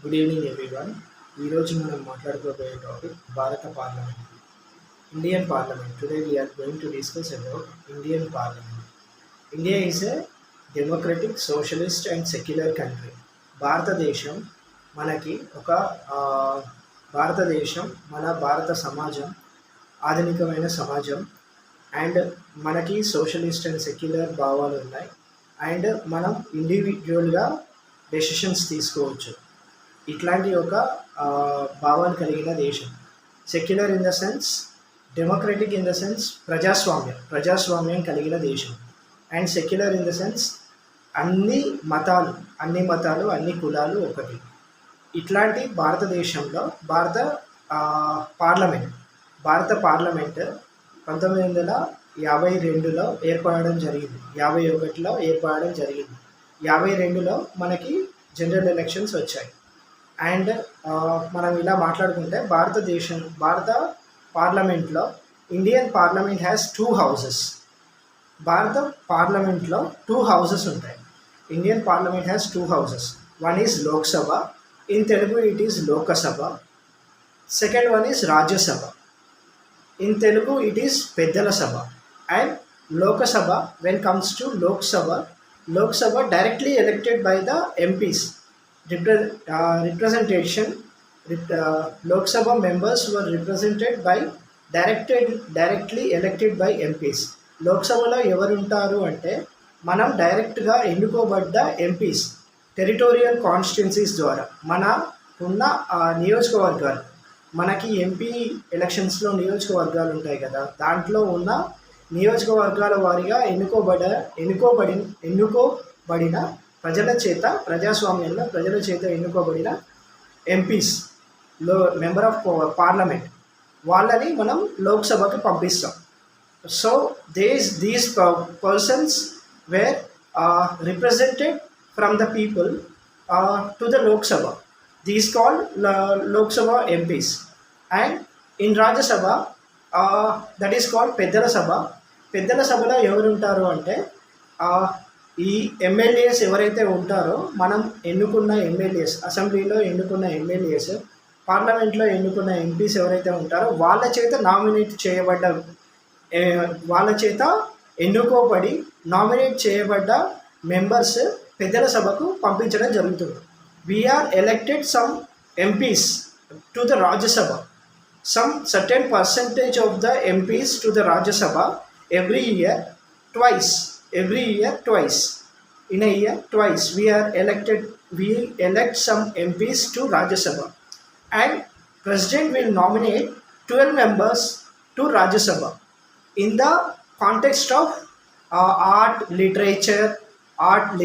Good evening everyone. ఈరోజు మనం మాట్లాడుకోబోయే topic Bharat parliament, Indian parliament. Today we are going to discuss about Indian parliament. India is a democratic, socialist and secular country. భారతదేశం మనకి ఒక భారతదేశం మన భారత సమాజం ఆధునికమైన సమాజం అండ్ మనకి సోషలిస్ట్ అండ్ సెక్యులర్ భావాలు ఉన్నాయి. అండ్ మనం ఇండివిజువల్గా డెసిషన్స్ తీసుకోవచ్చు. ఇట్లాంటి ఒక భావాలు కలిగిన దేశం. Secular in the sense, democratic in the sense ప్రజాస్వామ్యం కలిగిన దేశం. And secular in the sense అన్ని మతాలు అన్ని కులాలు ఒకటి. ఇట్లాంటి భారతదేశంలో భారత పార్లమెంట్ 1952లో ఏర్పడడం జరిగింది. 51లో ఏర్పడడం జరిగింది. 52లో మనకి జనరల్ ఎలక్షన్స్ వచ్చాయి. అండ్ మనం ఇలా మాట్లాడుకుంటే భారత పార్లమెంట్లో ఇండియన్ పార్లమెంట్ హ్యాస్ 2 హౌసెస్. భారత పార్లమెంట్లో 2 హౌసెస్ ఉంటాయి. Indian parliament has 2 houses. One is Lok Sabha, in Telugu it is Lok Sabha. Second one is Rajya Sabha, in Telugu it is పెద్దల సభ. And Lok Sabha, when comes to Lok Sabha directly elected by the MPs. representation Lok Sabha members were represented by directly elected by MPs. లోక్సభలో ఎవరు ఉంటారు అంటే మనం డైరెక్ట్గా ఎన్నుకోబడ్డ MPs territorial constituencies ద్వారా మన ఉన్న నియోజకవర్గాలు, మనకి ఎంపీ ఎలక్షన్స్లో నియోజకవర్గాలు ఉంటాయి కదా, దాంట్లో ఉన్న నియోజకవర్గాల వారీగా ఎన్నుకోబడిన ప్రజాస్వామ్యంలో ప్రజల చేత ఎన్నుకోబడిన ఎంపీస్, మెంబర్ ఆఫ్ పార్లమెంట్, వాళ్ళని మనం లోక్సభకి పంపిస్తాం. So these persons wear represented from the people to the Lok Sabha. These called Lok Sabha MPs. And in Rajya Sabha that is called పెద్దల సభ. పెద్దల సభలో ఎవరు ఉంటారు అంటే ఈ ఎమ్మెల్యేస్ ఎవరైతే ఉంటారో, మనం ఎన్నుకున్న ఎమ్మెల్యేస్, అసెంబ్లీలో ఎన్నుకున్న ఎమ్మెల్యేస్, పార్లమెంట్లో ఎన్నుకున్న ఎంపీస్ ఎవరైతే ఉంటారో వాళ్ళ చేత ఎన్నుకోబడి నామినేట్ చేయబడ్డ మెంబర్స్ పెద్దల సభకు పంపించడం జరుగుతుంది. We are elected some MPs to the Rajya Sabha. Some certain percentage of the MPs to the Rajya Sabha every year twice. In a year twice we elect some MPs to Rajya Sabha, and president will nominate 12 members to Rajya Sabha in the context of art, literature,